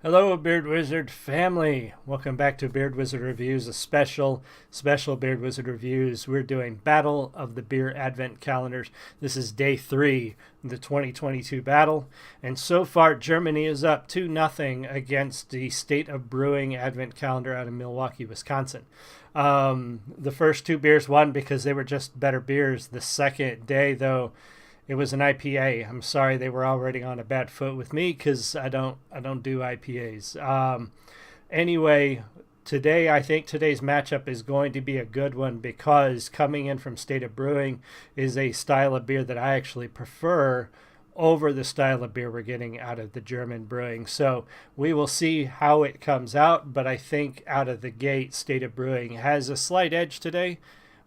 Hello, Beard Wizard family. Welcome back to Beard Wizard Reviews, a special Beard Wizard Reviews. We're doing Battle of the Beer Advent Calendars. This is day 3 of the 2022 battle. And so far, Germany is up 2-0 against the State of Brewing Advent Calendar out of Milwaukee, Wisconsin. The first 2 beers won because they were just better beers. The second day, though, it was an IPA. I'm sorry they were already on a bad foot with me because I don't do IPAs. Anyway, today I think today's matchup is going to be a good one because coming in from State of Brewing is a style of beer that I actually prefer over the style of beer we're getting out of the German brewing. So we will see how it comes out, but I think out of the gate, State of Brewing has a slight edge today.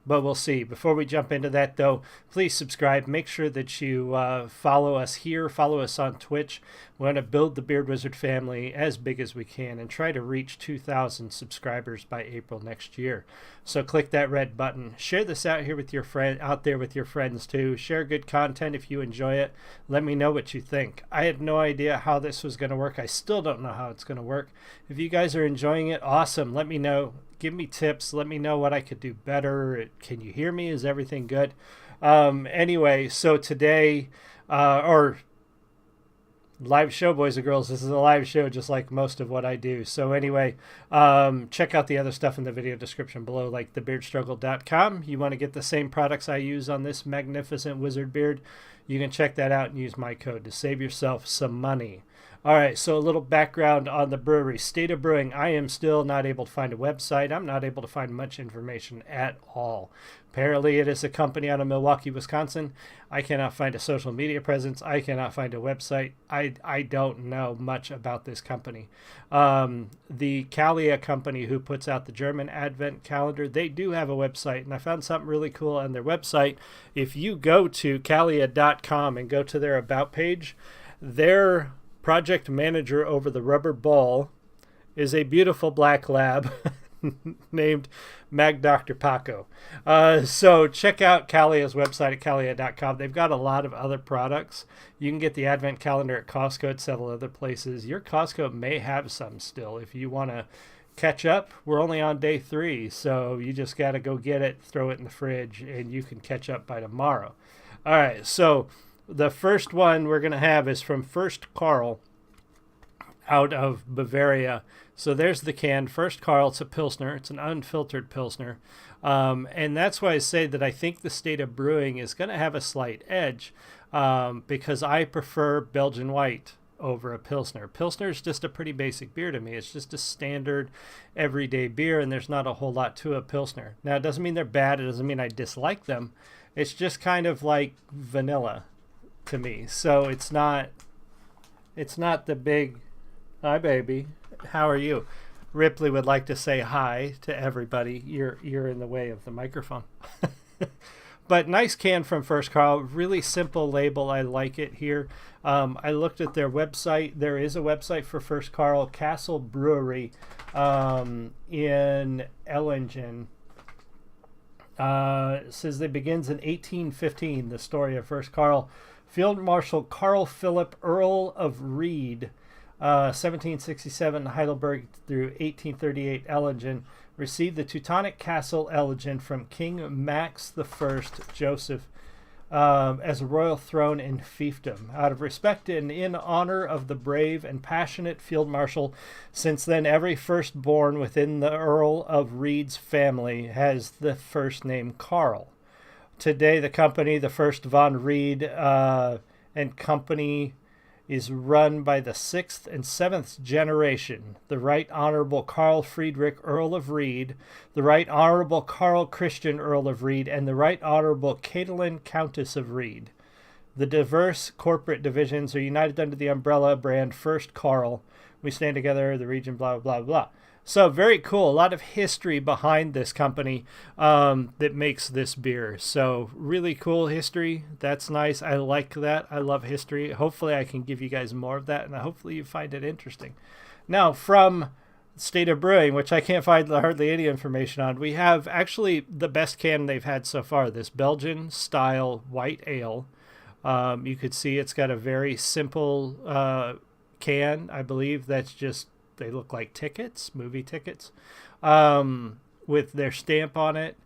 But we'll see. Before we jump into that, though, please subscribe. Make sure that you follow us here. Follow us on Twitch. We want to build the Beard Wizard family as big as we can and try to reach 2,000 subscribers by April next year. So click that red button. Share this out here with your friends too. Share good content if you enjoy it. Let me know what you think. I had no idea how this was going to work. I still don't know how it's going to work. If you guys are enjoying it, awesome. Let me know. Give me tips. Let me know what I could do better. Can you hear me? Is everything good? Anyway, so today, or live show, boys and girls. This is a live show just like most of what I do. So anyway, check out the other stuff in the video description below, like thebeardstruggle.com. You want to get the same products I use on this magnificent wizard beard, you can check that out and use my code to save yourself some money. All right, so a little background on the brewery. State of Brewing, I am still not able to find a website. I'm not able to find much information at all. Apparently, it is a company out of Milwaukee, Wisconsin. I cannot find a social media presence. I cannot find a website. I don't know much about this company. The Kalia company who puts out the German Advent Calendar, they do have a website, and I found something really cool on their website. If you go to Kalia.com and go to their About page, their project manager over the rubber ball is a beautiful black lab named Mag Dr. Paco. So check out Kalia's website at Kalia.com. They've got a lot of other products. You can get the Advent Calendar at Costco, at several other places. Your Costco may have some still. If you want to catch up, we're only on day 3, so you just got to go get it, throw it in the fridge, and you can catch up by tomorrow. All right, so the first one we're going to have is from Furst out of Bavaria. So there's the can. Furst. It's a Pilsner. It's an unfiltered Pilsner. And that's why I say that I think the State of Brewing is going to have a slight edge because I prefer Belgian white over a Pilsner. Pilsner is just a pretty basic beer to me. It's just a standard everyday beer, and there's not a whole lot to a Pilsner. Now, it doesn't mean they're bad. It doesn't mean I dislike them. It's just kind of like vanilla to me. So it's not the big, hi baby, how are you? Ripley would like to say hi to everybody. You're in the way of the microphone. But nice can from Furst. Really simple label. I like it here. I looked at their website. There is a website for Furst Castle Brewery in Ellingen. It says it begins in 1815, the story of Furst Field Marshal Carl Philip, Earl of Reed, 1767 Heidelberg through 1838 Ellingen, received the Teutonic Castle Ellingen from King Max I Joseph as a royal throne in fiefdom. Out of respect and in honor of the brave and passionate Field Marshal, since then every firstborn within the Earl of Reed's family has the first name Carl. Today, the company, the First von Reed and Company, is run by the 6th and 7th generation, the Right Honorable Carl Friedrich, Earl of Reed, the Right Honorable Carl Christian, Earl of Reed, and the Right Honorable Caitlin, Countess of Reed. The diverse corporate divisions are united under the umbrella brand Furst. We stand together, the region, blah, blah, blah. So very cool. A lot of history behind this company that makes this beer. So really cool history. That's nice. I like that. I love history. Hopefully I can give you guys more of that, and hopefully you find it interesting. Now, from State of Brewing, which I can't find hardly any information on, we have actually the best can they've had so far, this Belgian style white ale. You could see it's got a very simple can. I believe that's just, they look like tickets, movie tickets, with their stamp on it.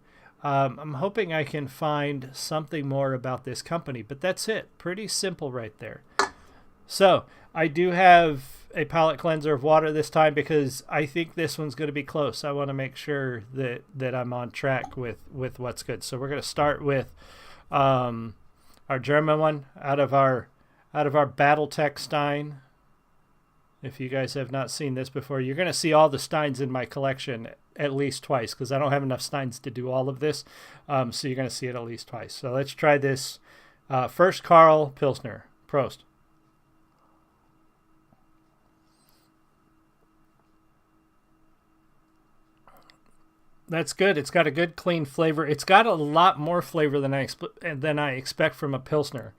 I'm hoping I can find something more about this company, but that's it. Pretty simple right there. So I do have a palate cleanser of water this time because I think this one's going to be close. I want to make sure that I'm on track with what's good. So we're going to start with our German one out of our BattleTech Stein. If you guys have not seen this before, you're going to see all the Steins in my collection at least twice because I don't have enough Steins to do all of this. So you're going to see it at least twice. So let's try this Furst Carl Pilsner. Prost. That's good. It's got a good, clean flavor. It's got a lot more flavor than I expect from a Pilsner.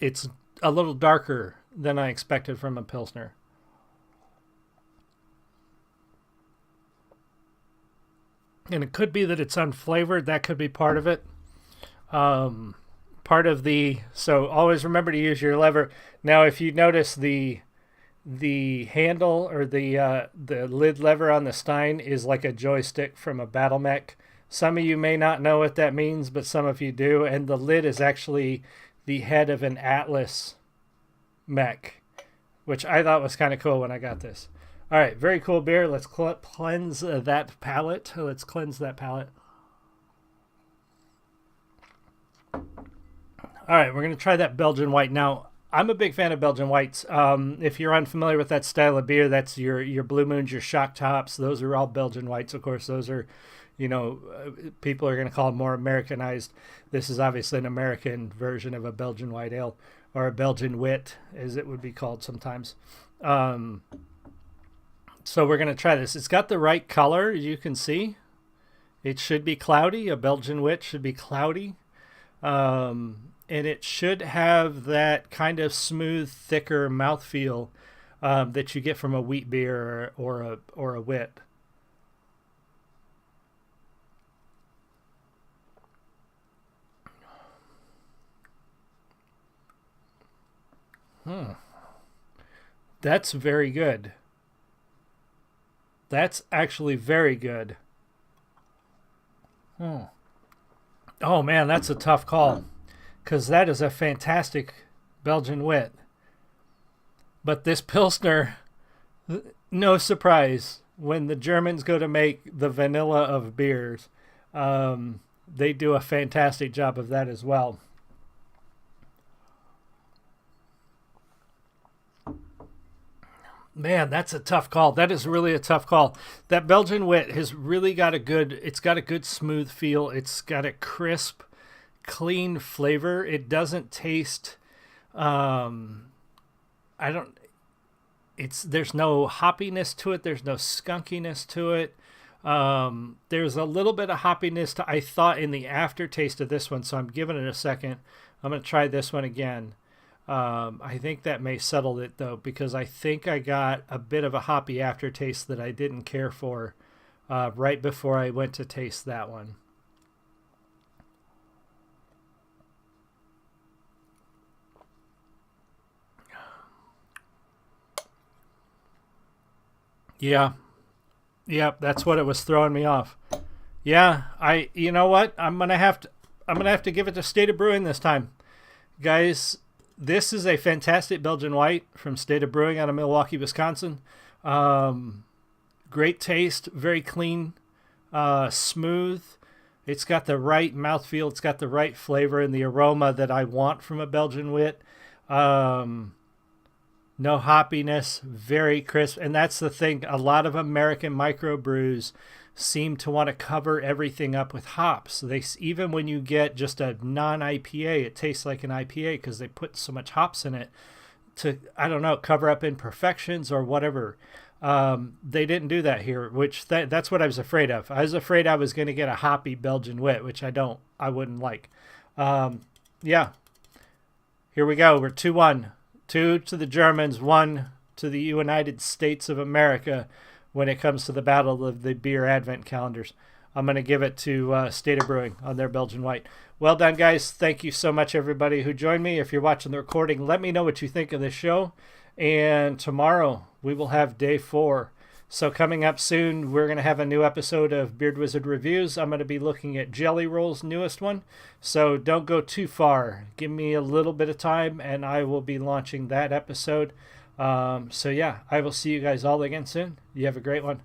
It's a little darker than I expected from a Pilsner. And it could be that it's unflavored. That could be part of it. So always remember to use your lever. Now, if you notice the handle or the lid lever on the Stein is like a joystick from a battle mech. Some of you may not know what that means, but some of you do. And the lid is actually the head of an Atlas mech, which I thought was kind of cool when I got this. All right, very cool beer. Let's cleanse that palate. Let's cleanse that palate. All right, we're going to try that Belgian white. Now, I'm a big fan of Belgian whites. If you're unfamiliar with that style of beer, that's your Blue Moons, your Shock Tops. Those are all Belgian whites. Of course, those are, people are going to call them more Americanized. This is obviously an American version of a Belgian white ale, or a Belgian wit, as it would be called sometimes. So we're going to try this. It's got the right color, as you can see. It should be cloudy. A Belgian wit should be cloudy. And it should have that kind of smooth, thicker mouthfeel that you get from a wheat beer or a wit. That's very good. That's actually very good. Oh man, that's a tough call. Because that is a fantastic Belgian wit. But this Pilsner, no surprise, when the Germans go to make the vanilla of beers, they do a fantastic job of that as well. Man, that's a tough call. That is really a tough call. That Belgian wit has really got it's got a good smooth feel. It's got a crisp, clean flavor. It doesn't taste there's no hoppiness to it. There's no skunkiness to it. There's a little bit of hoppiness I thought in the aftertaste of this one, so I'm giving it a second. I'm going to try this one again. I think that may settle it though, because I think I got a bit of a hoppy aftertaste that I didn't care for right before I went to taste that one. Yeah. Yep, that's what it was throwing me off. Yeah, you know what? I'm gonna have to give it to State of Brewing this time. Guys, this is a fantastic Belgian white from State of Brewing out of Milwaukee, Wisconsin. Great taste, very clean, smooth. It's got the right mouthfeel. It's got the right flavor and the aroma that I want from a Belgian wit. No hoppiness, very crisp. And that's the thing. A lot of American microbrews seem to want to cover everything up with hops. Even when you get just a non-IPA, it tastes like an IPA because they put so much hops in it to, I don't know, cover up imperfections or whatever. They didn't do that here, which that's what I was afraid of. I was afraid I was going to get a hoppy Belgian wit, which I wouldn't like. Yeah. Here we go. We're 2-1. 2 to the Germans, 1 to the United States of America when it comes to the battle of the beer advent calendars. I'm going to give it to State of Brewing on their Belgian White. Well done, guys. Thank you so much, everybody who joined me. If you're watching the recording, let me know what you think of this show. And tomorrow we will have day 4. So coming up soon, we're going to have a new episode of Beard Wizard Reviews. I'm going to be looking at Jelly Roll's newest one. So don't go too far. Give me a little bit of time, and I will be launching that episode. So yeah, I will see you guys all again soon. You have a great one.